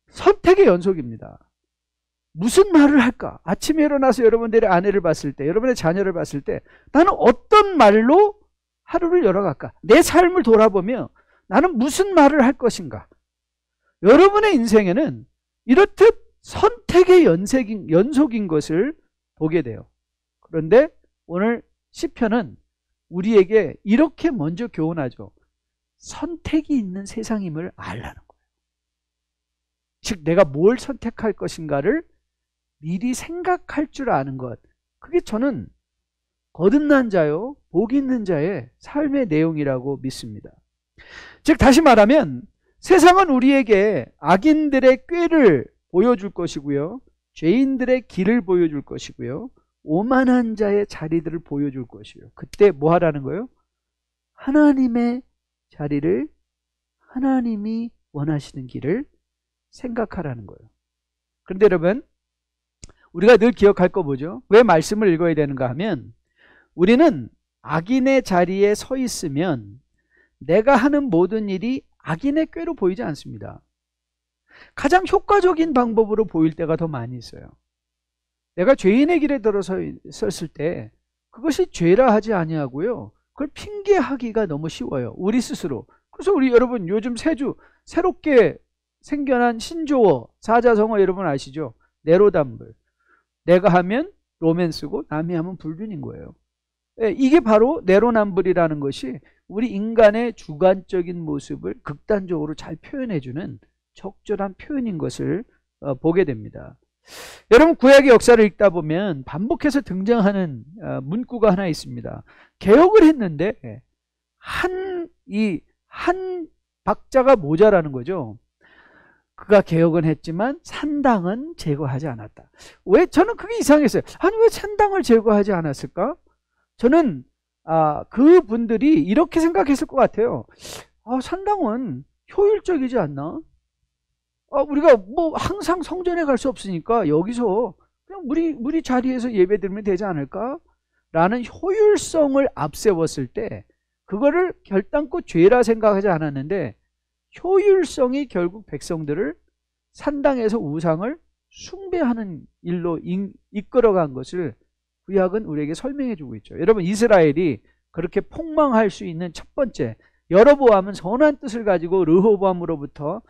선택의 연속입니다. 무슨 말을 할까? 아침에 일어나서 여러분들의 아내를 봤을 때, 여러분의 자녀를 봤을 때 나는 어떤 말로 하루를 열어갈까? 내 삶을 돌아보며 나는 무슨 말을 할 것인가? 여러분의 인생에는 이렇듯 선택의 연속인 것을 보게 돼요. 그런데 오늘 시편은 우리에게 이렇게 먼저 교훈하죠. 선택이 있는 세상임을 알라는 거예요. 즉 내가 뭘 선택할 것인가를 미리 생각할 줄 아는 것. 그게 저는 거듭난 자요, 복 있는 자의 삶의 내용이라고 믿습니다. 즉 다시 말하면 세상은 우리에게 악인들의 꾀를 보여줄 것이고요, 죄인들의 길을 보여줄 것이고요, 오만한 자의 자리들을 보여줄 것이에요. 그때 뭐 하라는 거예요? 하나님의 자리를, 하나님이 원하시는 길을 생각하라는 거예요. 그런데 여러분, 우리가 늘 기억할 거 뭐죠? 왜 말씀을 읽어야 되는가 하면, 우리는 악인의 자리에 서 있으면 내가 하는 모든 일이 악인의 꾀로 보이지 않습니다. 가장 효과적인 방법으로 보일 때가 더 많이 있어요. 내가 죄인의 길에 들어섰을 때 그것이 죄라 하지 아니하고요, 그걸 핑계하기가 너무 쉬워요, 우리 스스로. 그래서 우리 여러분 요즘 새롭게 생겨난 신조어, 사자성어 여러분 아시죠? 내로남불. 내가 하면 로맨스고 남이 하면 불륜인 거예요. 이게 바로 내로남불이라는 것이 우리 인간의 주관적인 모습을 극단적으로 잘 표현해주는 적절한 표현인 것을 보게 됩니다. 여러분, 구약의 역사를 읽다 보면 반복해서 등장하는 문구가 하나 있습니다. 개혁을 했는데 한 박자가 모자라는 거죠. 그가 개혁은 했지만 산당은 제거하지 않았다. 왜? 저는 그게 이상했어요. 아니 왜 산당을 제거하지 않았을까? 저는 그분들이 이렇게 생각했을 것 같아요. 산당은 효율적이지 않나? 우리가 뭐 항상 성전에 갈 수 없으니까 여기서 그냥 우리 자리에서 예배 드리면 되지 않을까? 라는 효율성을 앞세웠을 때 그거를 결단코 죄라 생각하지 않았는데, 효율성이 결국 백성들을 산당에서 우상을 숭배하는 일로 이끌어간 것을 구약은 우리에게 설명해 주고 있죠. 여러분, 이스라엘이 그렇게 폭망할 수 있는 첫 번째, 여로보암은 선한 뜻을 가지고 르호보암으로부터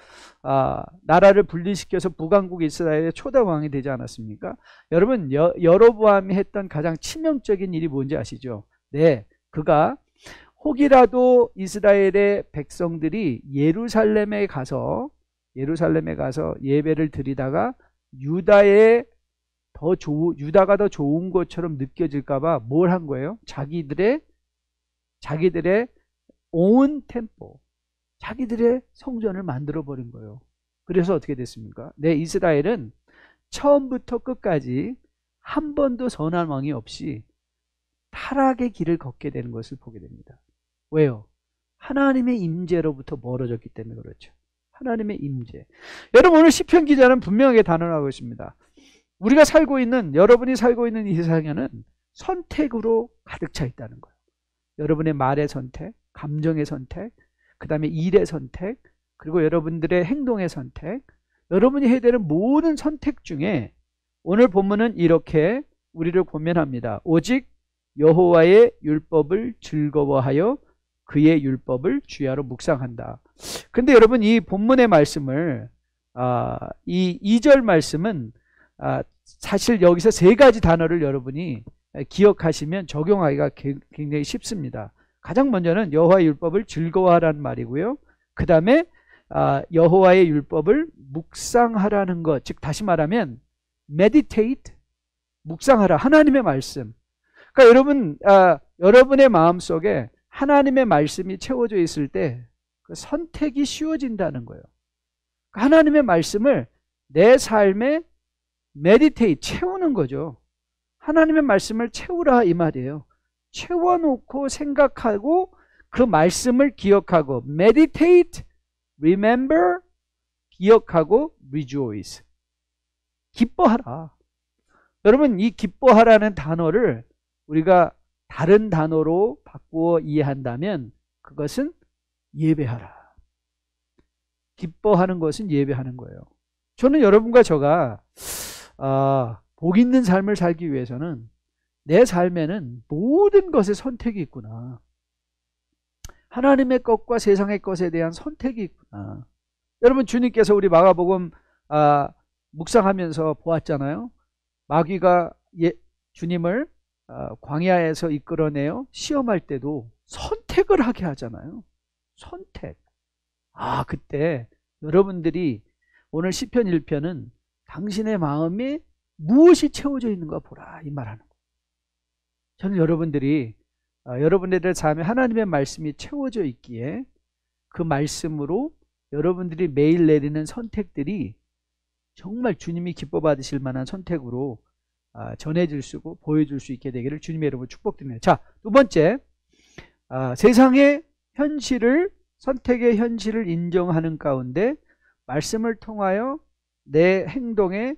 나라를 분리시켜서 북왕국 이스라엘의 초대왕이 되지 않았습니까? 여러분, 여로보암이 했던 가장 치명적인 일이 뭔지 아시죠? 네, 그가 혹이라도 이스라엘의 백성들이 예루살렘에 가서 예배를 드리다가 유다가 더 좋은 것처럼 느껴질까봐 뭘 한 거예요? 자기들의 오wn 템포, 자기들의 성전을 만들어 버린 거예요. 그래서 어떻게 됐습니까? 네, 이스라엘은 처음부터 끝까지 한 번도 선한 왕이 없이 타락의 길을 걷게 되는 것을 보게 됩니다. 왜요? 하나님의 임재로부터 멀어졌기 때문에 그렇죠. 하나님의 임재. 여러분, 오늘 시편 기자는 분명하게 단언하고 있습니다. 여러분이 살고 있는 이 세상에는 선택으로 가득 차 있다는 거예요. 여러분의 말의 선택, 감정의 선택, 그 다음에 일의 선택, 그리고 여러분들의 행동의 선택, 여러분이 해야 되는 모든 선택 중에 오늘 본문은 이렇게 우리를 권면합니다. 오직 여호와의 율법을 즐거워하여 그의 율법을 주야로 묵상한다. 근데 여러분 이 본문의 말씀을 이 2절 말씀은 사실 여기서 세 가지 단어를 여러분이 기억하시면 적용하기가 굉장히 쉽습니다. 가장 먼저는 여호와의 율법을 즐거워하라는 말이고요. 그 다음에 여호와의 율법을 묵상하라는 것, 즉 다시 말하면 meditate, 묵상하라, 하나님의 말씀. 그러니까 여러분, 여러분의 마음속에 하나님의 말씀이 채워져 있을 때 그 선택이 쉬워진다는 거예요. 하나님의 말씀을 내 삶에 meditate, 채우는 거죠. 하나님의 말씀을 채우라 이 말이에요. 채워놓고 생각하고 그 말씀을 기억하고 meditate, remember, 기억하고 rejoice, 기뻐하라. 여러분 이 기뻐하라는 단어를 우리가 다른 단어로 바꾸어 이해한다면 그것은 예배하라. 기뻐하는 것은 예배하는 거예요. 저는 여러분과 저가 복 있는 삶을 살기 위해서는 내 삶에는 모든 것에 선택이 있구나. 하나님의 것과 세상의 것에 대한 선택이 있구나. 여러분 주님께서 우리 마가복음 묵상하면서 보았잖아요. 마귀가 주님을 광야에서 이끌어내어 시험할 때도 선택을 하게 하잖아요. 선택. 그때 여러분들이 오늘 시편 1편은 당신의 마음에 무엇이 채워져 있는가 보라 이 말하는 거예요. 저는 여러분들이 여러분들의 삶에 하나님의 말씀이 채워져 있기에 그 말씀으로 여러분들이 매일 내리는 선택들이 정말 주님이 기뻐 받으실 만한 선택으로 전해질 수 있고 보여줄 수 있게 되기를 주님의 이름으로 축복드립니다. 자, 두 번째, 세상의 현실을, 선택의 현실을 인정하는 가운데 말씀을 통하여 내 행동에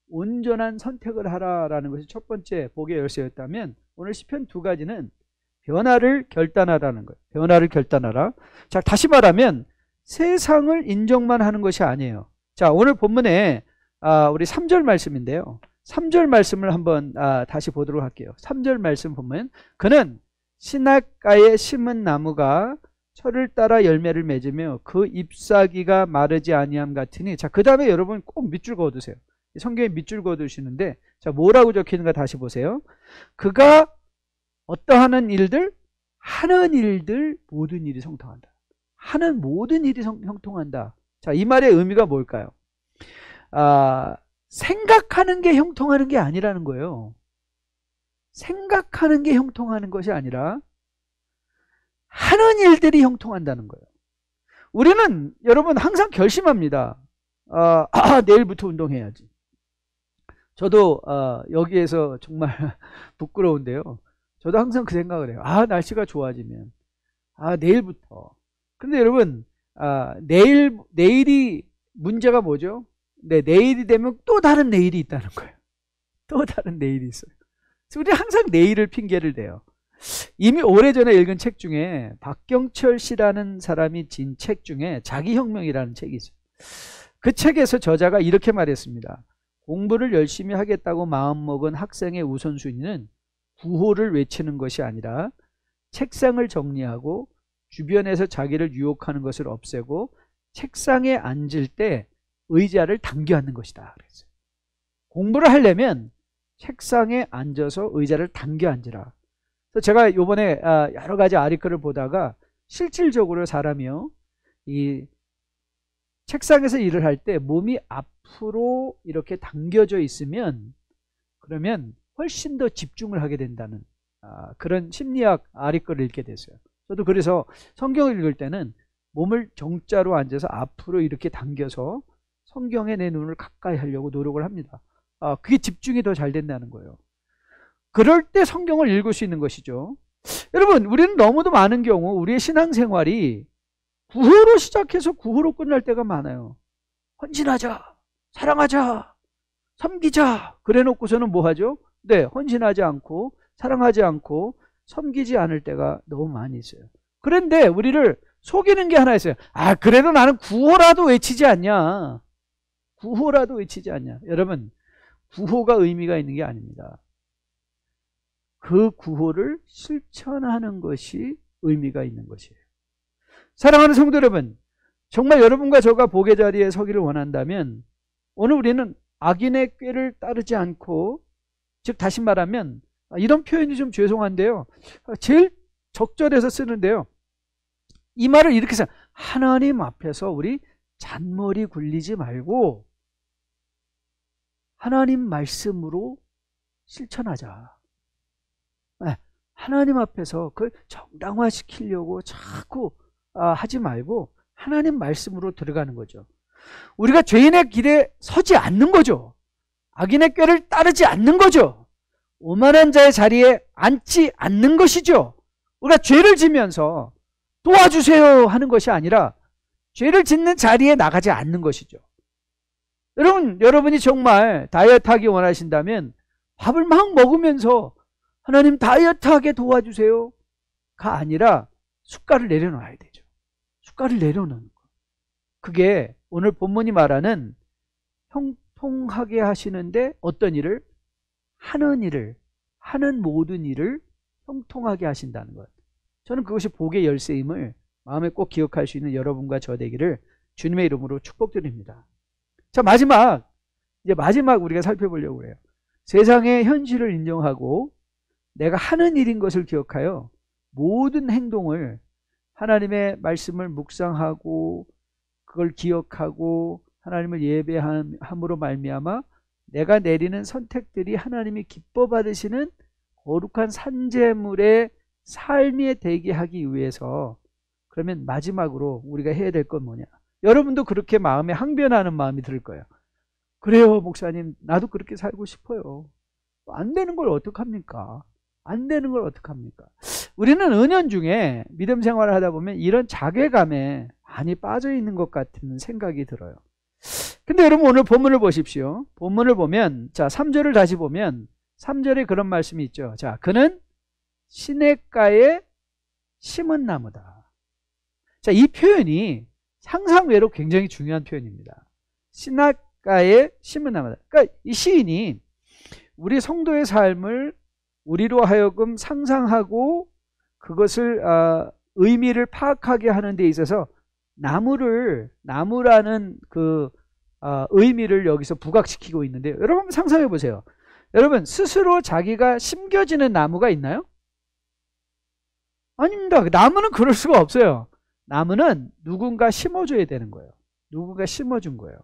온전한 선택을 하라라는 것이 첫 번째 복의 열쇠였다면 오늘 시편 두 가지는 변화를 결단하라는 거예요. 변화를 결단하라. 자, 다시 말하면 세상을 인정만 하는 것이 아니에요. 자, 오늘 본문에 우리 3절 말씀인데요. 3절 말씀을 한번 다시 보도록 할게요. 3절 말씀 보면 그는 신학가에 심은 나무가 철을 따라 열매를 맺으며 그 잎사귀가 마르지 아니함 같으니. 자, 그 다음에 여러분 꼭 밑줄 그어두세요. 성경에 밑줄 그어두시는데 자, 뭐라고 적히는가 다시 보세요. 그가 어떠하는 일들? 하는 일들 모든 일이 형통한다. 하는 모든 일이 형통한다. 자, 이 말의 의미가 뭘까요? 생각하는 게 형통하는 게 아니라는 거예요. 생각하는 게 형통하는 것이 아니라 하는 일들이 형통한다는 거예요. 우리는 여러분 항상 결심합니다. 내일부터 운동해야지. 저도 여기에서 정말 부끄러운데요. 저도 항상 그 생각을 해요. 날씨가 좋아지면 내일부터. 근데 여러분 내일이 문제가 뭐죠? 네, 내일이 되면 또 다른 내일이 있다는 거예요. 또 다른 내일이 있어요. 그래서 우리 항상 내일을 핑계를 대요. 이미 오래전에 읽은 책 중에 박경철 씨라는 사람이 진 책 중에 자기혁명이라는 책이 있어요. 그 책에서 저자가 이렇게 말했습니다. 공부를 열심히 하겠다고 마음먹은 학생의 우선순위는 구호를 외치는 것이 아니라 책상을 정리하고 주변에서 자기를 유혹하는 것을 없애고 책상에 앉을 때 의자를 당겨 앉는 것이다. 그랬어요. 공부를 하려면 책상에 앉아서 의자를 당겨 앉으라. 그래서 제가 이번에 여러 가지 아리클을 보다가 실질적으로 사람이요, 이 책상에서 일을 할 때 몸이 앞으로 이렇게 당겨져 있으면 그러면 훨씬 더 집중을 하게 된다는 그런 심리학 아리클을 읽게 됐어요. 저도 그래서 성경을 읽을 때는 몸을 정자로 앉아서 앞으로 이렇게 당겨서 성경에 내 눈을 가까이 하려고 노력을 합니다. 그게 집중이 더 잘 된다는 거예요. 그럴 때 성경을 읽을 수 있는 것이죠. 여러분, 우리는 너무도 많은 경우 우리의 신앙생활이 구호로 시작해서 구호로 끝날 때가 많아요. 헌신하자, 사랑하자, 섬기자 그래 놓고서는 뭐 하죠? 네, 헌신하지 않고 사랑하지 않고 섬기지 않을 때가 너무 많이 있어요. 그런데 우리를 속이는 게 하나 있어요. 아, 그래도 나는 구호라도 외치지 않냐. 구호라도 외치지 않냐. 여러분, 구호가 의미가 있는 게 아닙니다. 그 구호를 실천하는 것이 의미가 있는 것이에요. 사랑하는 성도 여러분, 정말 여러분과 저가 복의 자리에 서기를 원한다면 오늘 우리는 악인의 꾀를 따르지 않고, 즉 다시 말하면 이런 표현이 좀 죄송한데요, 제일 적절해서 쓰는데요, 이 말을 이렇게 해서 하나님 앞에서 우리 잔머리 굴리지 말고 하나님 말씀으로 실천하자. 하나님 앞에서 그걸 정당화시키려고 자꾸 하지 말고 하나님 말씀으로 들어가는 거죠. 우리가 죄인의 길에 서지 않는 거죠. 악인의 꾀를 따르지 않는 거죠. 오만한 자의 자리에 앉지 않는 것이죠. 우리가 죄를 지면서 도와주세요 하는 것이 아니라 죄를 짓는 자리에 나가지 않는 것이죠. 여러분이 정말 다이어트 하기 원하신다면 밥을 막 먹으면서 하나님 다이어트하게 도와주세요가 아니라 숟갈을 내려놔야 되죠. 숟갈을 내려놓는 거. 그게 오늘 본문이 말하는 형통하게 하시는데 어떤 일을? 하는 모든 일을 형통하게 하신다는 것. 저는 그것이 복의 열쇠임을 마음에 꼭 기억할 수 있는 여러분과 저 되기를 주님의 이름으로 축복드립니다. 자, 마지막 우리가 살펴보려고 해요. 세상의 현실을 인정하고 내가 하는 일인 것을 기억하여 모든 행동을 하나님의 말씀을 묵상하고 그걸 기억하고 하나님을 예배함으로 말미암아 내가 내리는 선택들이 하나님이 기뻐 받으시는 거룩한 산재물의 삶에 되게 하기 위해서, 그러면 마지막으로 우리가 해야 될 건 뭐냐? 여러분도 그렇게 마음에 항변하는 마음이 들 거예요. 그래요, 목사님, 나도 그렇게 살고 싶어요. 안 되는 걸 어떡합니까? 안 되는 걸 어떡합니까? 우리는 은연중에 믿음 생활을 하다 보면 이런 자괴감에 많이 빠져 있는 것 같은 생각이 들어요. 근데 여러분, 오늘 본문을 보십시오. 본문을 보면, 자, 3절을 다시 보면 3절에 그런 말씀이 있죠. 자, 그는 시냇가에 심은 나무다. 자, 이 표현이 상상외로 굉장히 중요한 표현입니다. 시냇가에 심은 나무다. 그러니까 이 시인이 우리 성도의 삶을 우리로 하여금 상상하고 그것을 의미를 파악하게 하는 데 있어서 나무라는 그 의미를 여기서 부각시키고 있는데요. 여러분 한번 상상해 보세요. 여러분, 스스로 자기가 심겨지는 나무가 있나요? 아닙니다. 나무는 그럴 수가 없어요. 나무는 누군가 심어줘야 되는 거예요. 누군가 심어준 거예요.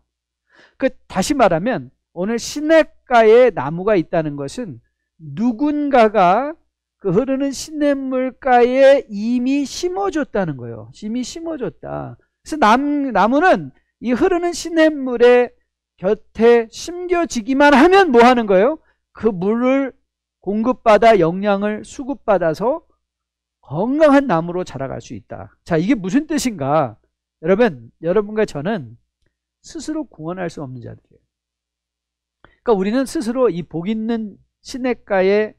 다시 말하면 오늘 시냇가에 나무가 있다는 것은 누군가가 그 흐르는 시냇물가에 이미 심어줬다는 거예요. 이미 심어줬다. 그래서 나무는 이 흐르는 시냇물의 곁에 심겨지기만 하면 뭐 하는 거예요? 그 물을 공급받아 영양을 수급받아서 건강한 나무로 자라갈 수 있다. 자, 이게 무슨 뜻인가? 여러분과 저는 스스로 구원할 수 없는 자들이에요. 그러니까 우리는 스스로 이 복 있는 시냇가에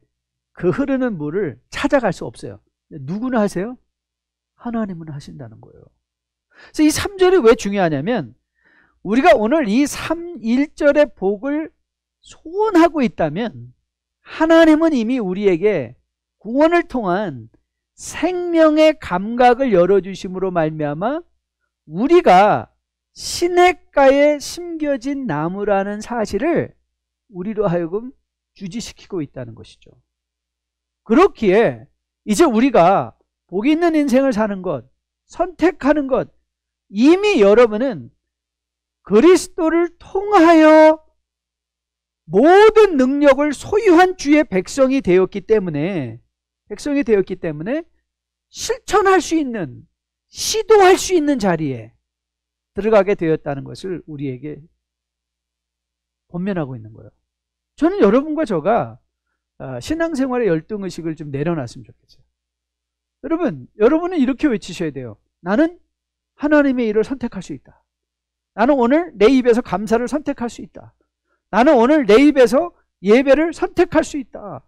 그 흐르는 물을 찾아갈 수 없어요. 누구나 하세요? 하나님은 하신다는 거예요. 그래서 이 3절이 왜 중요하냐면 우리가 오늘 이 1절의 복을 소원하고 있다면 하나님은 이미 우리에게 구원을 통한 생명의 감각을 열어주심으로 말미암아 우리가 시냇가에 심겨진 나무라는 사실을 우리로 하여금 유지시키고 있다는 것이죠. 그렇기에 이제 우리가 복 있는 인생을 사는 것, 선택하는 것, 이미 여러분은 그리스도를 통하여 모든 능력을 소유한 주의 백성이 되었기 때문에 실천할 수 있는, 시도할 수 있는 자리에 들어가게 되었다는 것을 우리에게 권면하고 있는 거예요. 저는 여러분과 저가 신앙생활의 열등의식을 좀 내려놨으면 좋겠어요. 여러분은 이렇게 외치셔야 돼요. 나는 하나님의 일을 선택할 수 있다. 나는 오늘 내 입에서 감사를 선택할 수 있다. 나는 오늘 내 입에서 예배를 선택할 수 있다.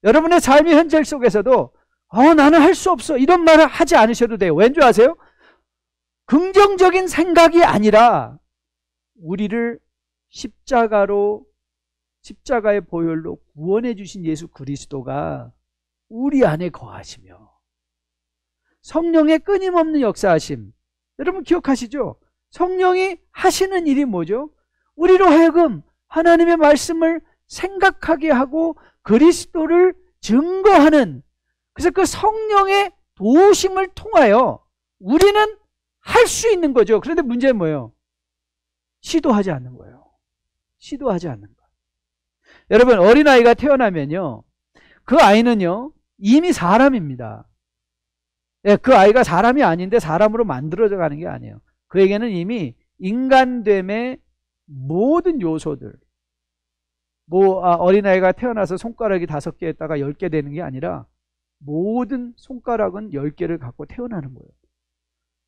여러분의 삶의 현실 속에서도 나는 할 수 없어 이런 말을 하지 않으셔도 돼요. 왠지 아세요? 긍정적인 생각이 아니라 우리를 십자가의 보혈로 구원해 주신 예수 그리스도가 우리 안에 거하시며 성령의 끊임없는 역사하심, 여러분 기억하시죠? 성령이 하시는 일이 뭐죠? 우리로 하여금 하나님의 말씀을 생각하게 하고 그리스도를 증거하는, 그래서 그 성령의 도우심을 통하여 우리는 할 수 있는 거죠. 그런데 문제는 뭐예요? 시도하지 않는 거예요. 시도하지 않는 거예요. 여러분, 어린아이가 태어나면요, 그 아이는요 이미 사람입니다. 그 아이가 사람이 아닌데 사람으로 만들어져 가는 게 아니에요. 그에게는 이미 인간됨의 모든 요소들, 어린아이가 태어나서 손가락이 5개에다가 10개 되는 게 아니라 모든 손가락은 10개를 갖고 태어나는 거예요.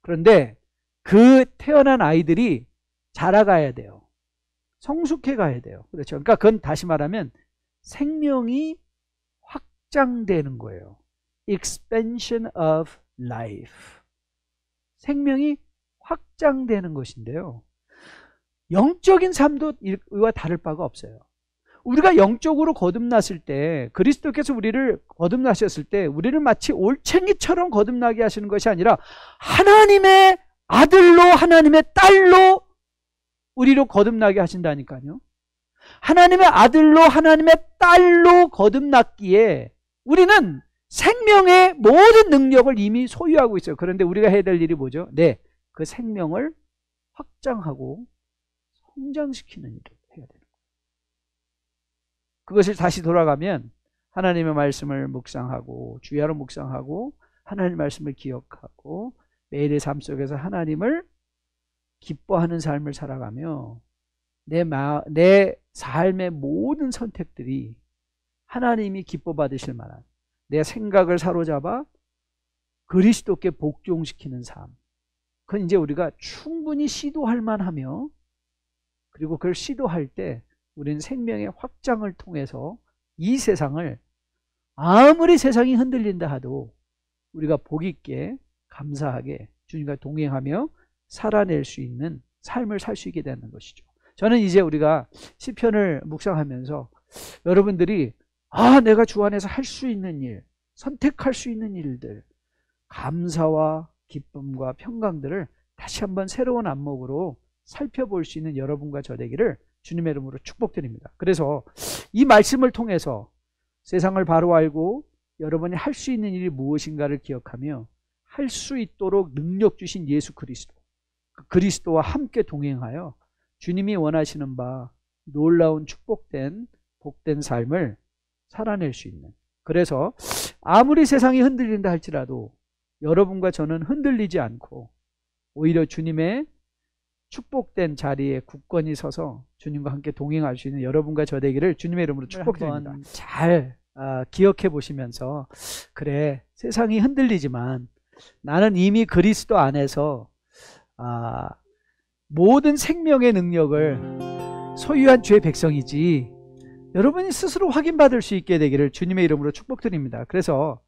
그런데 그 태어난 아이들이 자라가야 돼요. 성숙해 가야 돼요. 그렇죠. 그러니까 그건 다시 말하면 생명이 확장되는 거예요. Expansion of life. 생명이 확장되는 것인데요. 영적인 삶도 이와 다를 바가 없어요. 우리가 영적으로 거듭났을 때, 그리스도께서 우리를 거듭나셨을 때 우리를 마치 올챙이처럼 거듭나게 하시는 것이 아니라 하나님의 아들로, 하나님의 딸로 우리로 거듭나게 하신다니까요. 하나님의 아들로, 하나님의 딸로 거듭났기에 우리는 생명의 모든 능력을 이미 소유하고 있어요. 그런데 우리가 해야 될 일이 뭐죠? 네, 그 생명을 확장하고 성장시키는 일을 해야 돼요. 그것을 다시 돌아가면 하나님의 말씀을 묵상하고 주야로 묵상하고 하나님의 말씀을 기억하고 매일의 삶 속에서 하나님을 기뻐하는 삶을 살아가며 내 삶의 모든 선택들이 하나님이 기뻐 받으실 만한, 내 생각을 사로잡아 그리스도께 복종시키는 삶, 그건 이제 우리가 충분히 시도할 만하며, 그리고 그걸 시도할 때 우리는 생명의 확장을 통해서 이 세상을, 아무리 세상이 흔들린다 하도 우리가 복 있게 감사하게 주님과 동행하며 살아낼 수 있는 삶을 살 수 있게 되는 것이죠. 저는 이제 우리가 시편을 묵상하면서 여러분들이 내가 주 안에서 할 수 있는 일, 선택할 수 있는 일들, 감사와 기쁨과 평강들을 다시 한번 새로운 안목으로 살펴볼 수 있는 여러분과 저 되기를 주님의 이름으로 축복드립니다. 그래서 이 말씀을 통해서 세상을 바로 알고 여러분이 할 수 있는 일이 무엇인가를 기억하며 할 수 있도록 능력 주신 예수 그리스도, 그리스도와 함께 동행하여 주님이 원하시는 바 놀라운 축복된 복된 삶을 살아낼 수 있는, 그래서 아무리 세상이 흔들린다 할지라도 여러분과 저는 흔들리지 않고 오히려 주님의 축복된 자리에 굳건히 서서 주님과 함께 동행할 수 있는 여러분과 저 되기를 주님의 이름으로 축복드립니다. 잘 기억해 보시면서, 그래, 세상이 흔들리지만 나는 이미 그리스도 안에서 모든 생명의 능력을 소유한 주의 백성이지, 여러분이 스스로 확인받을 수 있게 되기를 주님의 이름으로 축복드립니다. 그래서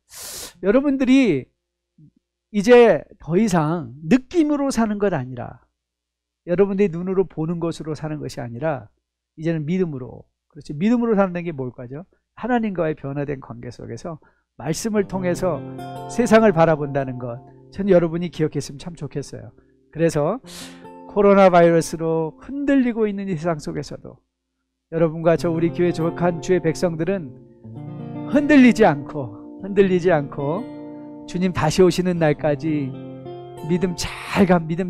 여러분들이 이제 더 이상 느낌으로 사는 것 아니라, 여러분들이 눈으로 보는 것으로 사는 것이 아니라 이제는 믿음으로, 그렇죠, 믿음으로 사는 게 뭘까죠? 하나님과의 변화된 관계 속에서 말씀을 통해서 세상을 바라본다는 것, 전 여러분이 기억했으면 참 좋겠어요. 그래서 코로나 바이러스로 흔들리고 있는 이 세상 속에서도 여러분과 저 우리 교회 조역한 주의 백성들은 흔들리지 않고 주님 다시 오시는 날까지 믿음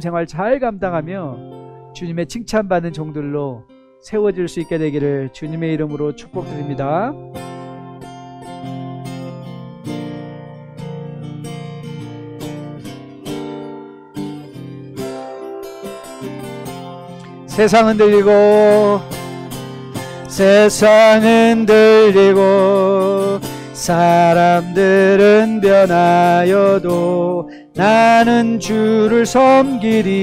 생활 잘 감당하며 주님의 칭찬받는 종들로 세워질 수 있게 되기를 주님의 이름으로 축복드립니다. 세상 흔들리고 사람들은 변하여도 나는 주를 섬기리.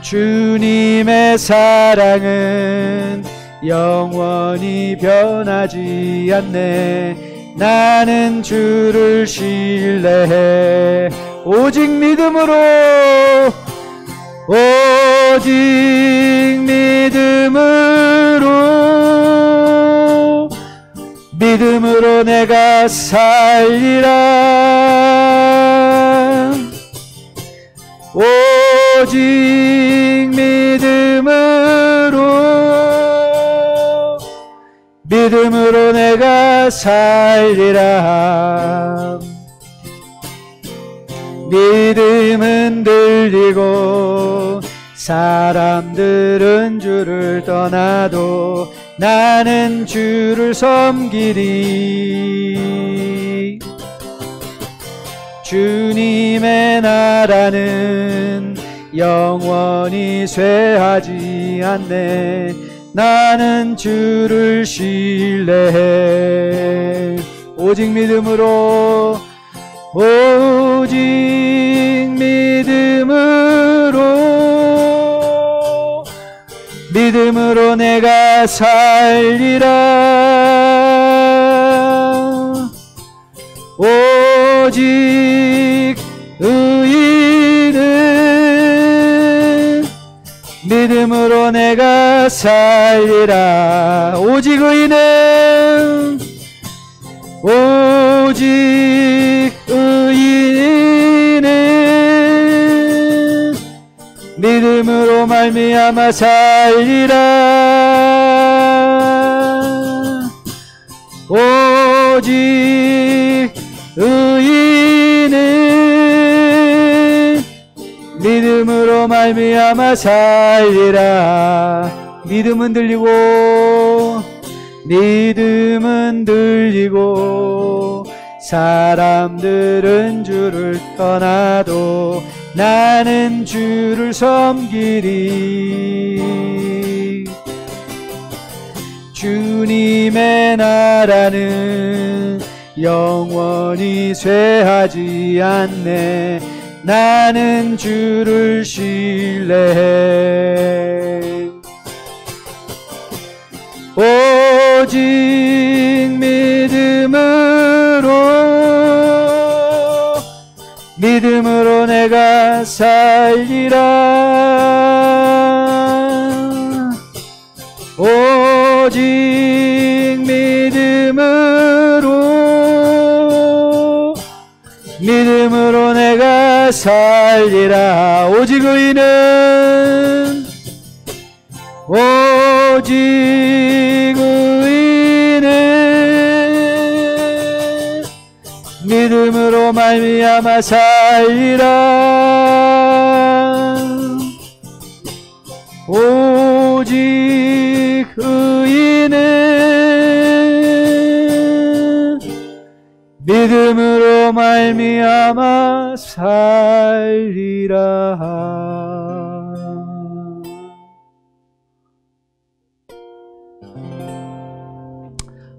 주님의 사랑은 영원히 변하지 않네. 나는 주를 신뢰해. 오직 믿음으로, 오직 믿음으로, 믿음으로 내가 살리라. 오직 믿음으로 내가 살리라. 믿음은 들리고 사람들은 주를 떠나도 나는 주를 섬기리. 주님의 나라는 영원히 쇠하지 않네. 나는 주를 신뢰해. 오직 믿음으로, 오직 믿음으로, 믿음으로 내가 살리라. 오직 의인은 믿음으로 내가 살리라. 오직 의인은, 오직 의인은 믿음으로 말미암아 살리라. 오직 의인은 믿음으로 말미암아 살리라. 믿음은 들리고, 믿음은 들리고 사람들은 주를 떠나도 나는 주를 섬기리. 주님의 나라는 영원히 쇠하지 않네. 나는 주를 신뢰해. 오직 믿음으로 내가 살리라. 오직 믿음으로 내가 살리라. 오직 의인은, 오직 의인은 믿음으로 말미암아 살리라. 오직 의인은 믿음으로 말미암아 살리라.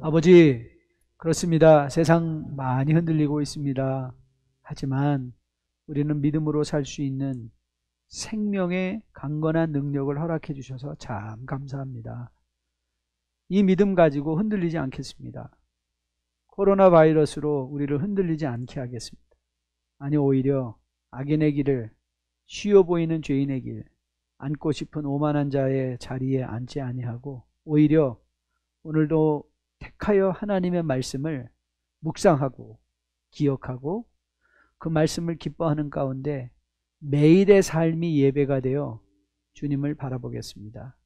아버지, 그렇습니다. 세상 많이 흔들리고 있습니다. 하지만 우리는 믿음으로 살 수 있는 생명의 강건한 능력을 허락해 주셔서 참 감사합니다. 이 믿음 가지고 흔들리지 않겠습니다. 코로나 바이러스로 우리를 흔들리지 않게 하겠습니다. 아니, 오히려 악인의 길을, 쉬워 보이는 죄인의 길, 앉고 싶은 오만한 자의 자리에 앉지 아니하고 오히려 오늘도 택하여 하나님의 말씀을 묵상하고 기억하고 그 말씀을 기뻐하는 가운데 매일의 삶이 예배가 되어 주님을 바라보겠습니다.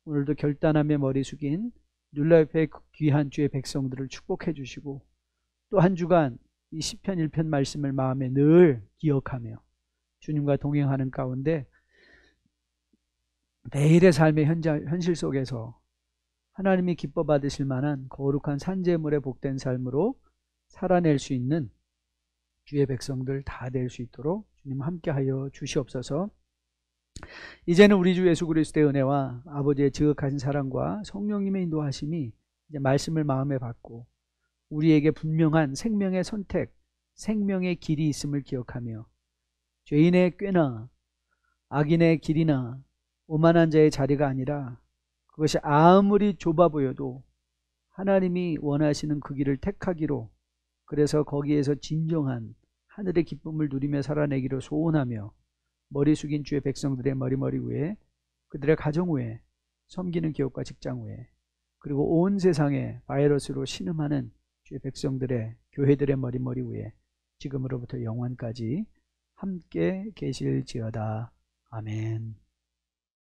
오늘도 결단함에 머리 숙인 율라협회 귀한 주의 백성들을 축복해 주시고 또 한 주간 이 시편 1편 말씀을 마음에 늘 기억하며 주님과 동행하는 가운데 매일의 삶의 현실 속에서 하나님이 기뻐 받으실 만한 거룩한 산제물의 복된 삶으로 살아낼 수 있는 주의 백성들 다 될 수 있도록 주님 함께하여 주시옵소서. 이제는 우리 주 예수 그리스도의 은혜와 아버지의 지극하신 사랑과 성령님의 인도하심이 이제 말씀을 마음에 받고 우리에게 분명한 생명의 선택, 생명의 길이 있음을 기억하며 죄인의 꾀나 악인의 길이나 오만한 자의 자리가 아니라 그 그것이 아무리 좁아 보여도 하나님이 원하시는 그 길을 택하기로, 그래서 거기에서 진정한 하늘의 기쁨을 누리며 살아내기로 소원하며 머리 숙인 주의 백성들의 머리 위에, 그들의 가정 위에, 섬기는 기업과 직장 위에, 그리고 온 세상에 바이러스로 신음하는 주의 백성들의 교회들의 머리 위에 지금으로부터 영원까지 함께 계실지어다. 아멘.